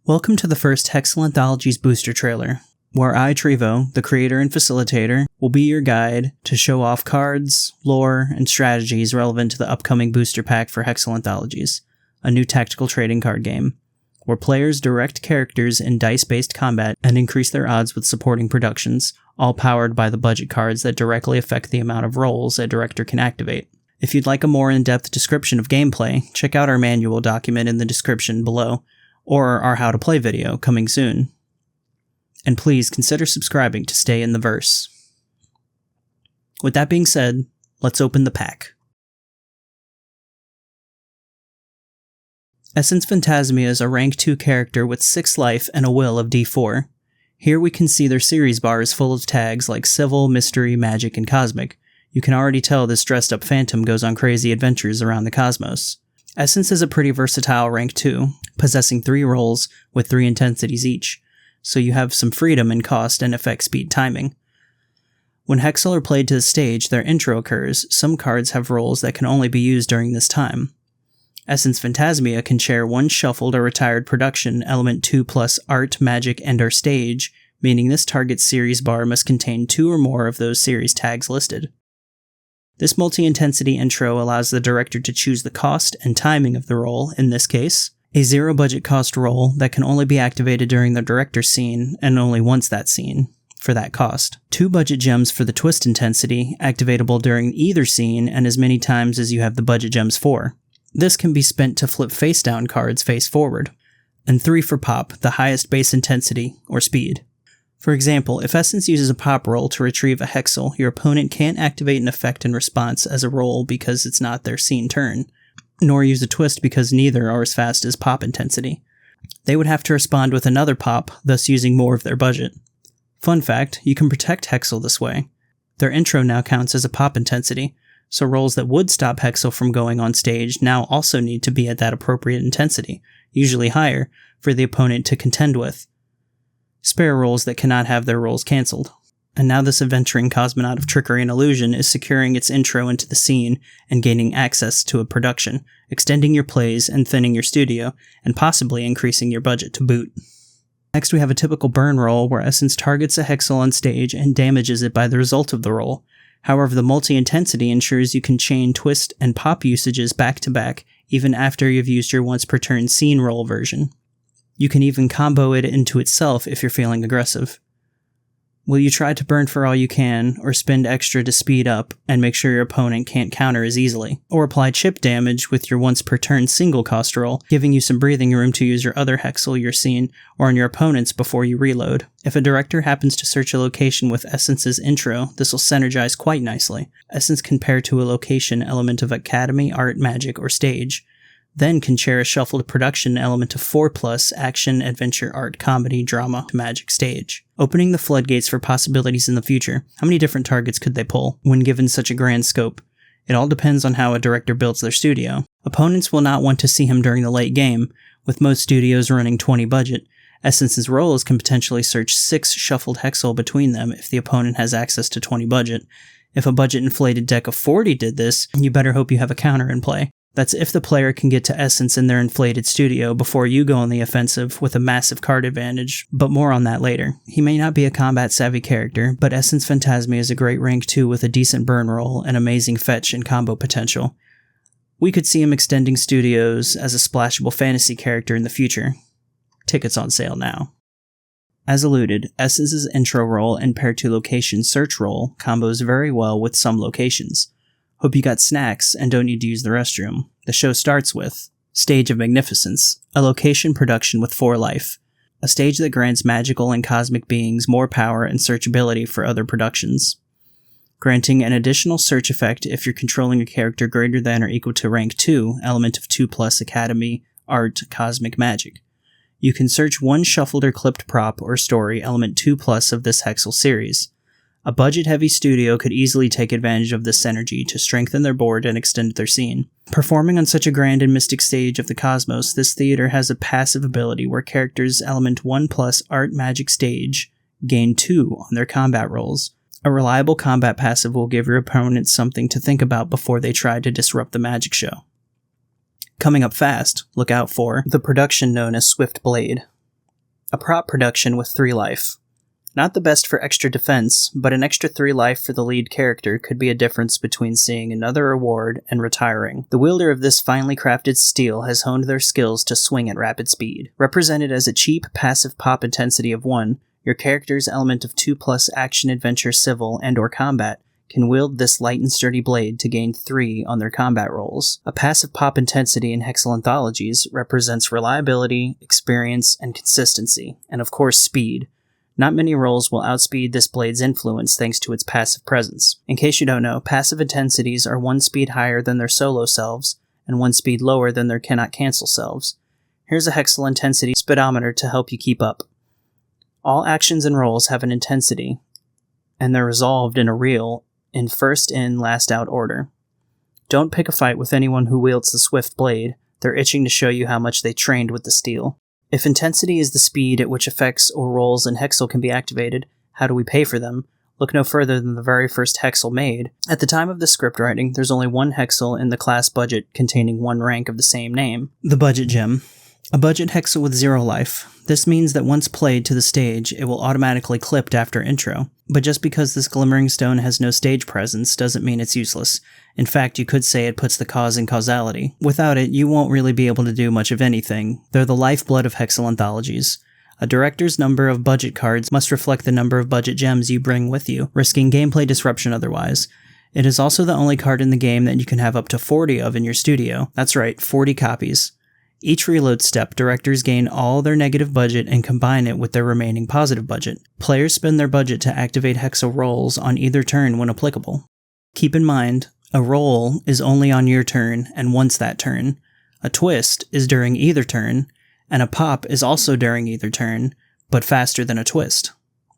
Welcome to the first Hexel Anthologies booster trailer, where I, Trevo, the creator and facilitator, will be your guide to show off cards, lore, and strategies relevant to the upcoming booster pack for Hexel Anthologies, a new tactical trading card game, where players direct characters in dice-based combat and increase their odds with supporting productions, all powered by the budget cards that directly affect the amount of rolls a director can activate. If you'd like a more in-depth description of gameplay, check out our manual document in the description below, or our How to Play video coming soon. And please consider subscribing to stay in the verse. With that being said, let's open the pack. Essence Phantasmia is a rank 2 character with 6 life and a will of D4. Here we can see their series bar is full of tags like Civil, Mystery, Magic, and Cosmic. You can already tell this dressed up phantom goes on crazy adventures around the cosmos. Essence is a pretty versatile rank 2, possessing 3 roles with 3 intensities each, so you have some freedom in cost and effect speed timing. When Hexel are played to the stage, their intro occurs. Some cards have roles that can only be used during this time. Essence Phantasmia can share one shuffled or retired production, element 2 plus art, magic, and/or stage, meaning this target's series bar must contain 2 or more of those series tags listed. This multi-intensity intro allows the director to choose the cost and timing of the role, in this case, a 0 budget cost role that can only be activated during the director's scene, and only once that scene, for that cost. 2 budget gems for the twist intensity, activatable during either scene and as many times as you have the budget gems for. This can be spent to flip face-down cards face forward. And 3 for pop, the highest base intensity, or speed. For example, if Essence uses a pop roll to retrieve a Hexel, your opponent can't activate an effect in response as a roll because it's not their scene turn, nor use a twist because neither are as fast as pop intensity. They would have to respond with another pop, thus using more of their budget. Fun fact, you can protect Hexel this way. Their intro now counts as a pop intensity, so rolls that would stop Hexel from going on stage now also need to be at that appropriate intensity, usually higher, for the opponent to contend with. Spare rolls that cannot have their rolls cancelled. And now this adventuring cosmonaut of trickery and illusion is securing its intro into the scene and gaining access to a production, extending your plays and thinning your studio, and possibly increasing your budget to boot. Next we have a typical burn roll where Essence targets a Hexel on stage and damages it by the result of the roll. However, the multi-intensity ensures you can chain twist and pop usages back to back even after you've used your once per turn scene roll version. You can even combo it into itself if you're feeling aggressive. Will you try to burn for all you can, or spend extra to speed up and make sure your opponent can't counter as easily? Or apply chip damage with your once per turn single cost roll, giving you some breathing room to use your other Hexel you're scene or on your opponent's before you reload. If a director happens to search a location with Essence's intro, this will synergize quite nicely. Essence can pair to a location element of Academy, Art, Magic, or Stage, then can share a shuffled production element of 4+ action, adventure, art, comedy, drama, magic, stage. Opening the floodgates for possibilities in the future. How many different targets could they pull when given such a grand scope? It all depends on how a director builds their studio. Opponents will not want to see him during the late game, with most studios running 20 budget. Essence's roles can potentially search 6 shuffled Hexel between them if the opponent has access to 20 budget. If a budget inflated deck of 40 did this, you better hope you have a counter in play. That's if the player can get to Essence in their inflated studio before you go on the offensive with a massive card advantage, but more on that later. He may not be a combat-savvy character, but Essence Phantasmia is a great rank 2 with a decent burn roll and amazing fetch and combo potential. We could see him extending studios as a splashable fantasy character in the future. Tickets on sale now. As alluded, Essence's intro roll and pair to location search roll combos very well with some locations. Hope you got snacks and don't need to use the restroom. The show starts with Stage of Magnificence, a location production with 4 life. A stage that grants magical and cosmic beings more power and searchability for other productions. Granting an additional search effect if you're controlling a character greater than or equal to rank 2, element of 2+ Academy, Art, Cosmic, Magic. You can search one shuffled or clipped prop or story, element 2+ of this Hexel series. A budget-heavy studio could easily take advantage of this synergy to strengthen their board and extend their scene. Performing on such a grand and mystic stage of the cosmos, this theater has a passive ability where characters element 1+ art, magic, stage gain 2 on their combat rolls. A reliable combat passive will give your opponent something to think about before they try to disrupt the magic show. Coming up fast, look out for the production known as Swift Blade. A prop production with 3 life. Not the best for extra defense, but an extra 3 life for the lead character could be a difference between seeing another reward and retiring. The wielder of this finely crafted steel has honed their skills to swing at rapid speed. Represented as a cheap, passive pop intensity of 1, your character's element of 2+ action, adventure, civil, and/or combat can wield this light and sturdy blade to gain 3 on their combat rolls. A passive pop intensity in Hexal Anthologies represents reliability, experience, and consistency, and of course speed. Not many rolls will outspeed this blade's influence thanks to its passive presence. In case you don't know, passive intensities are 1 speed higher than their solo selves, and 1 speed lower than their cannot cancel selves. Here's a Hexal intensity speedometer to help you keep up. All actions and rolls have an intensity, and they're resolved in a reel in first in, last out order. Don't pick a fight with anyone who wields the swift blade. They're itching to show you how much they trained with the steel. If intensity is the speed at which effects or rolls in Hexal can be activated, how do we pay for them? Look no further than the very first Hexal made. At the time of the script writing, there's only 1 Hexal in the class budget containing 1 rank of the same name. The budget gem. A budget Hexal with 0 life. This means that once played to the stage, it will automatically clipped after intro. But just because this glimmering stone has no stage presence doesn't mean it's useless. In fact, you could say it puts the cause in causality. Without it, you won't really be able to do much of anything. They're the lifeblood of Hexal Anthologies. A director's number of budget cards must reflect the number of budget gems you bring with you, risking gameplay disruption otherwise. It is also the only card in the game that you can have up to 40 of in your studio. That's right, 40 copies. Each reload step, directors gain all their negative budget and combine it with their remaining positive budget. Players spend their budget to activate Hexal rolls on either turn when applicable. Keep in mind, a roll is only on your turn and once that turn. A twist is during either turn, and a pop is also during either turn, but faster than a twist.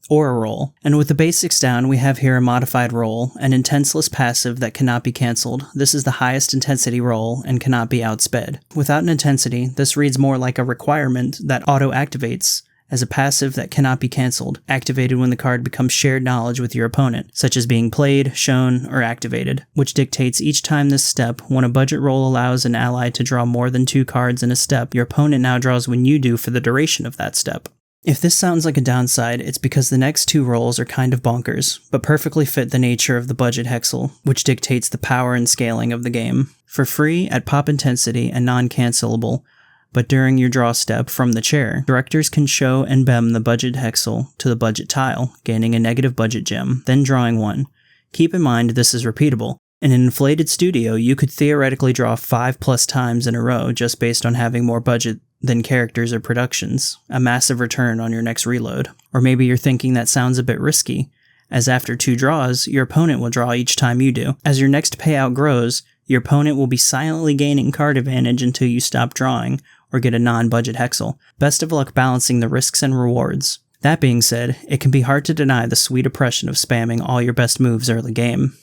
Or a roll. And with the basics down, we have here a modified roll, an intenseless passive that cannot be cancelled. This is the highest intensity roll and cannot be outsped. Without an intensity, this reads more like a requirement that auto-activates as a passive that cannot be cancelled, activated when the card becomes shared knowledge with your opponent, such as being played, shown, or activated, which dictates each time this step, when a budget roll allows an ally to draw more than 2 cards in a step, your opponent now draws when you do for the duration of that step. If this sounds like a downside, it's because the next 2 rolls are kind of bonkers, but perfectly fit the nature of the budget Hexal, which dictates the power and scaling of the game. For free, at pop intensity and non-cancelable, but during your draw step from the chair, directors can show and bem the budget Hexal to the budget tile, gaining a negative budget gem, then drawing 1. Keep in mind this is repeatable. In an inflated studio, you could theoretically draw 5+ times in a row just based on having more budget than characters or productions, a massive return on your next reload. Or maybe you're thinking that sounds a bit risky, as after 2 draws, your opponent will draw each time you do. As your next payout grows, your opponent will be silently gaining card advantage until you stop drawing, or get a non-budget Hexal. Best of luck balancing the risks and rewards. That being said, it can be hard to deny the sweet oppression of spamming all your best moves early game.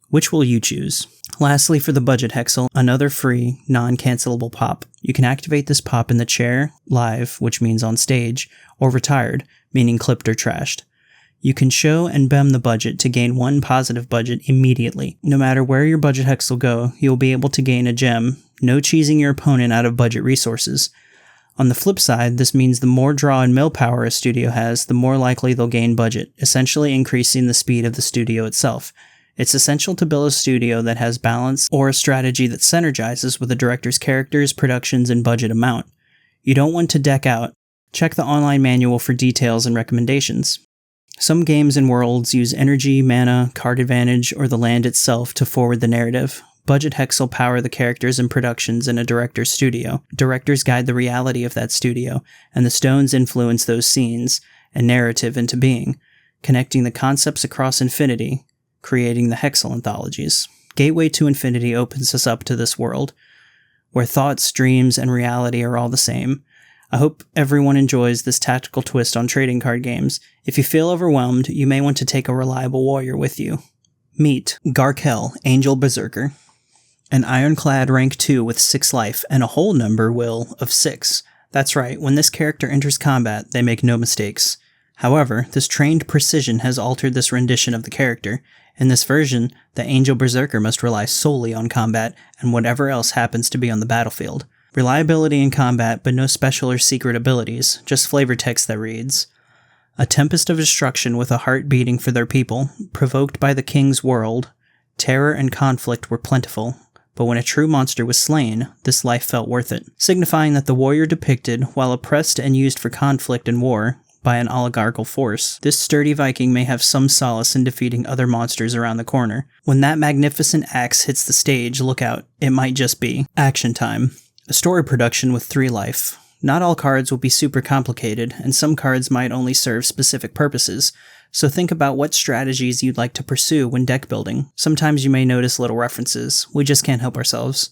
Which will you choose? Lastly, for the budget Hexal, another free, non-cancelable pop. You can activate this pop in the chair, live, which means on stage, or retired, meaning clipped or trashed. You can show and bem the budget to gain 1 positive budget immediately. No matter where your budget Hexal go, you'll be able to gain a gem, no cheesing your opponent out of budget resources. On the flip side, this means the more draw and mill power a studio has, the more likely they'll gain budget, essentially increasing the speed of the studio itself. It's essential to build a studio that has balance or a strategy that synergizes with the director's characters, productions, and budget amount. You don't want to deck out. Check the online manual for details and recommendations. Some games and worlds use energy, mana, card advantage, or the land itself to forward the narrative. Budget Hexal power the characters and productions in a director's studio. Directors guide the reality of that studio, and the stones influence those scenes and narrative into being, connecting the concepts across infinity, creating the Hexal Anthologies. Gateway to Infinity opens us up to this world, where thoughts, dreams, and reality are all the same. I hope everyone enjoys this tactical twist on trading card games. If you feel overwhelmed, you may want to take a reliable warrior with you. Meet Garkel, Angel Berserker. An ironclad rank 2 with 6 life and a whole number will of 6. That's right, when this character enters combat, they make no mistakes. However, this trained precision has altered this rendition of the character. In this version, the Angel Berserker must rely solely on combat and whatever else happens to be on the battlefield. Reliability in combat, but no special or secret abilities, just flavor text that reads, "A tempest of destruction with a heart beating for their people, provoked by the king's world, terror and conflict were plentiful, but when a true monster was slain, this life felt worth it," signifying that the warrior depicted, while oppressed and used for conflict and war by an oligarchical force, this sturdy Viking may have some solace in defeating other monsters around the corner. When that magnificent axe hits the stage, look out, it might just be action time. A story production with 3 life. Not all cards will be super complicated, and some cards might only serve specific purposes, so think about what strategies you'd like to pursue when deck building. Sometimes you may notice little references. We just can't help ourselves.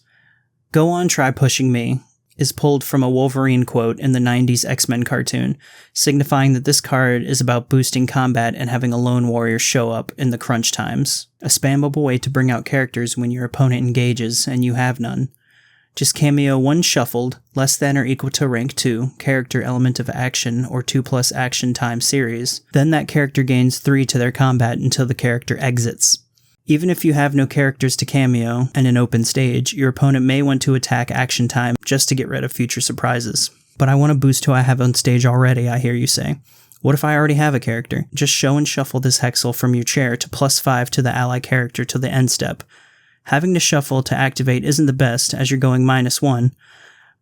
"Go on, try pushing me" is pulled from a Wolverine quote in the 90s X-Men cartoon, signifying that this card is about boosting combat and having a lone warrior show up in the crunch times. A spammable way to bring out characters when your opponent engages and you have none. Just cameo 1 shuffled, less than or equal to rank 2, character element of action or 2+ action time series. Then that character gains 3 to their combat until the character exits. Even if you have no characters to cameo and an open stage, your opponent may want to attack action time just to get rid of future surprises. "But I want to boost who I have on stage already," I hear you say. What if I already have a character? Just show and shuffle this hexel from your chair to +5 to the ally character till the end step. Having to shuffle to activate isn't the best, as you're going -1,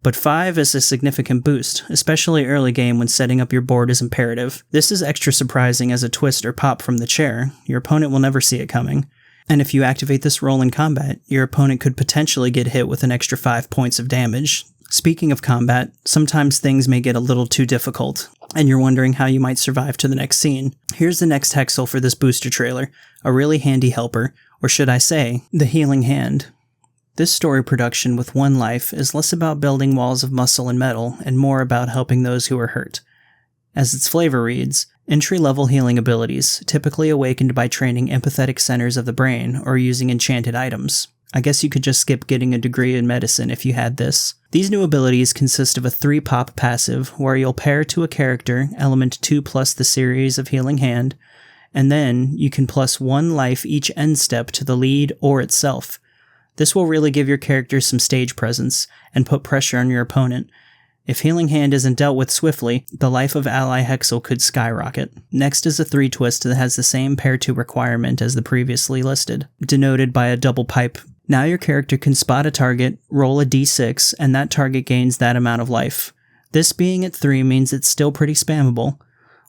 but 5 is a significant boost, especially early game when setting up your board is imperative. This is extra surprising as a twist or pop from the chair. Your opponent will never see it coming. And if you activate this roll in combat, your opponent could potentially get hit with an extra 5 points of damage. Speaking of combat, sometimes things may get a little too difficult, and you're wondering how you might survive to the next scene. Here's the next hexel for this booster trailer, a really handy helper, or should I say, the healing hand. This story production with 1 life is less about building walls of muscle and metal, and more about helping those who are hurt. As its flavor reads, entry-level healing abilities, typically awakened by training empathetic centers of the brain or using enchanted items. I guess you could just skip getting a degree in medicine if you had this. These new abilities consist of a 3-pop passive, where you'll pair to a character, element 2 plus the series of healing hand, and then you can +1 life each end step to the lead or itself. This will really give your character some stage presence and put pressure on your opponent. If Healing Hand isn't dealt with swiftly, the life of ally hexel could skyrocket. Next is a 3 twist that has the same pair 2 requirement as the previously listed, denoted by a double pipe. Now your character can spot a target, roll a d6, and that target gains that amount of life. This being at 3 means it's still pretty spammable.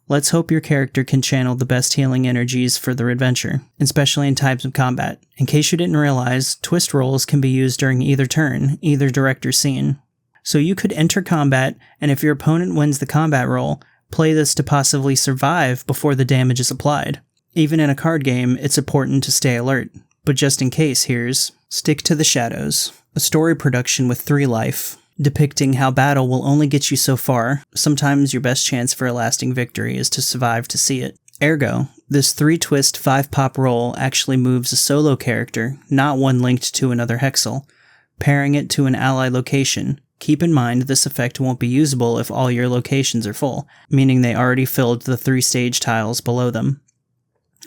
Let's hope your character can channel the best healing energies for their adventure, especially in times of combat. In case you didn't realize, twist rolls can be used during either turn, either direct or scene. So you could enter combat, and if your opponent wins the combat roll, play this to possibly survive before the damage is applied. Even in a card game, it's important to stay alert. But just in case, here's Stick to the Shadows, a story production with 3 life, depicting how battle will only get you so far. Sometimes your best chance for a lasting victory is to survive to see it. Ergo, this 3-twist 5-pop roll actually moves a solo character, not one linked to another hexel, pairing it to an ally location. Keep in mind this effect won't be usable if all your locations are full, meaning they already filled the 3 stage tiles below them.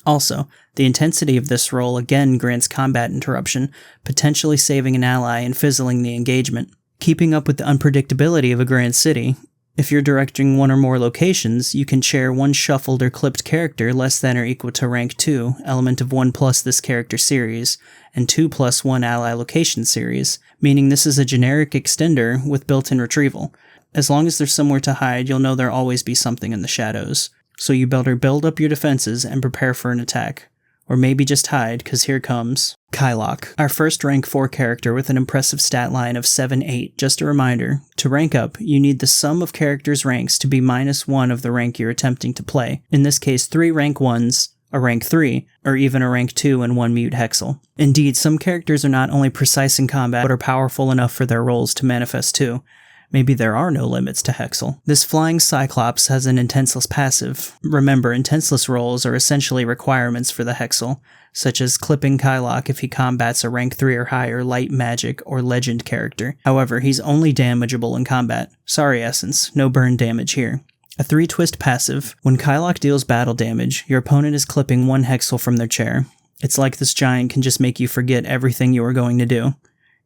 Also, the intensity of this roll again grants combat interruption, potentially saving an ally and fizzling the engagement. Keeping up with the unpredictability of a grand city, if you're directing 1 or more locations, you can chair 1 shuffled or clipped character less than or equal to rank 2, element of 1 plus this character series, and 2 plus 1 ally location series, meaning this is a generic extender with built-in retrieval. As long as there's somewhere to hide, you'll know there'll always be something in the shadows. So you better build up your defenses and prepare for an attack. Or maybe just hide, cause here comes Kylock, our first rank 4 character with an impressive stat line of 7-8. Just a reminder, to rank up, you need the sum of characters' ranks to be -1 of the rank you're attempting to play. In this case, 3 rank 1s, a rank 3, or even a rank 2 and 1 mute hexel. Indeed, some characters are not only precise in combat, but are powerful enough for their roles to manifest too. Maybe there are no limits to hexel. This flying Cyclops has an intenseless passive. Remember, intenseless rolls are essentially requirements for the hexel, such as clipping Kylock if he combats a rank 3 or higher light magic or legend character. However, he's only damageable in combat. Sorry Essence, no burn damage here. A 3-twist passive. When Kylock deals battle damage, your opponent is clipping 1 hexel from their chair. It's like this giant can just make you forget everything you were going to do.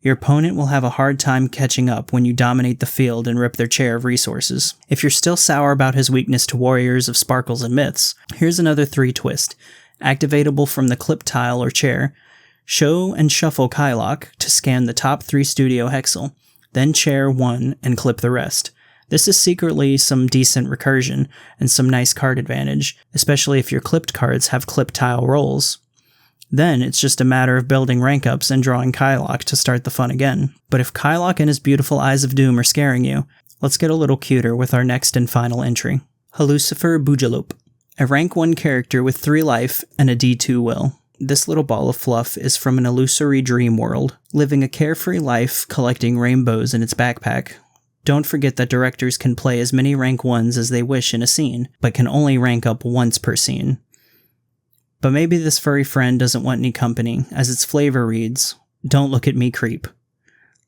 Your opponent will have a hard time catching up when you dominate the field and rip their share of resources. If you're still sour about his weakness to warriors of sparkles and myths, here's another 3 twist. Activatable from the clip tile or chair, show and shuffle Kylock to scan the top 3 studio hexel, then chair 1 and clip the rest. This is secretly some decent recursion and some nice card advantage, especially if your clipped cards have clip tile rolls. Then it's just a matter of building rank ups and drawing Kylock to start the fun again. But if Kylock and his beautiful eyes of doom are scaring you, let's get a little cuter with our next and final entry. Halucifer Bujalope, a rank 1 character with 3 life and a D2 will. This little ball of fluff is from an illusory dream world, living a carefree life collecting rainbows in its backpack. Don't forget that directors can play as many rank 1s as they wish in a scene, but can only rank up once per scene. But maybe this furry friend doesn't want any company, as its flavor reads, "Don't look at me, creep."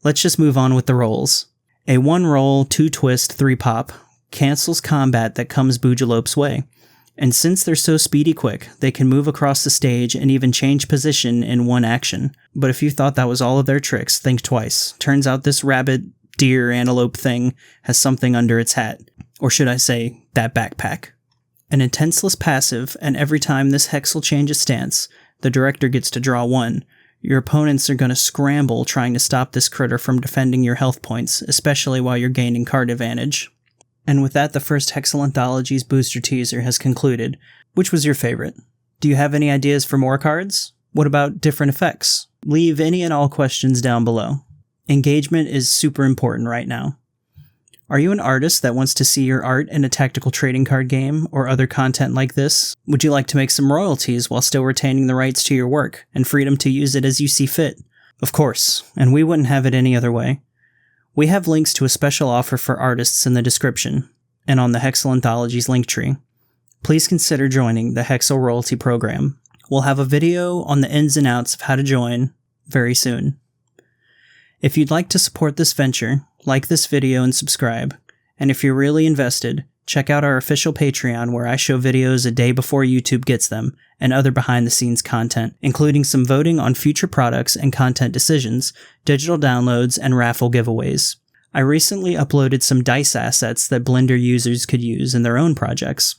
Let's just move on with the rolls. A 1 roll, 2 twist, 3 pop cancels combat that comes Bujalope's way. And since they're so speedy quick, they can move across the stage and even change position in 1 action. But if you thought that was all of their tricks, think twice. Turns out this rabbit, deer, antelope thing has something under its hat. Or should I say, that backpack. An intenseless passive, and every time this hexel changes stance, the director gets to draw 1. Your opponents are going to scramble trying to stop this critter from defending your health points, especially while you're gaining card advantage. And with that, the first Hexel Anthologies booster teaser has concluded. Which was your favorite? Do you have any ideas for more cards? What about different effects? Leave any and all questions down below. Engagement is super important right now. Are you an artist that wants to see your art in a tactical trading card game or other content like this? Would you like to make some royalties while still retaining the rights to your work and freedom to use it as you see fit? Of course, and we wouldn't have it any other way. We have links to a special offer for artists in the description and on the Hexel Anthologies linktree. Please consider joining the Hexel Royalty Program. We'll have a video on the ins and outs of how to join very soon. If you'd like to support this venture, like this video and subscribe. And if you're really invested, check out our official Patreon where I show videos a day before YouTube gets them, and other behind-the-scenes content, including some voting on future products and content decisions, digital downloads, and raffle giveaways. I recently uploaded some dice assets that Blender users could use in their own projects.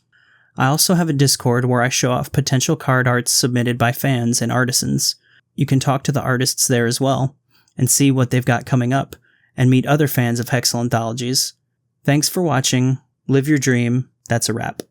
I also have a Discord where I show off potential card arts submitted by fans and artisans. You can talk to the artists there as well, and see what they've got coming up, and meet other fans of Hexel Anthologies. Thanks for watching, live your dream, that's a wrap.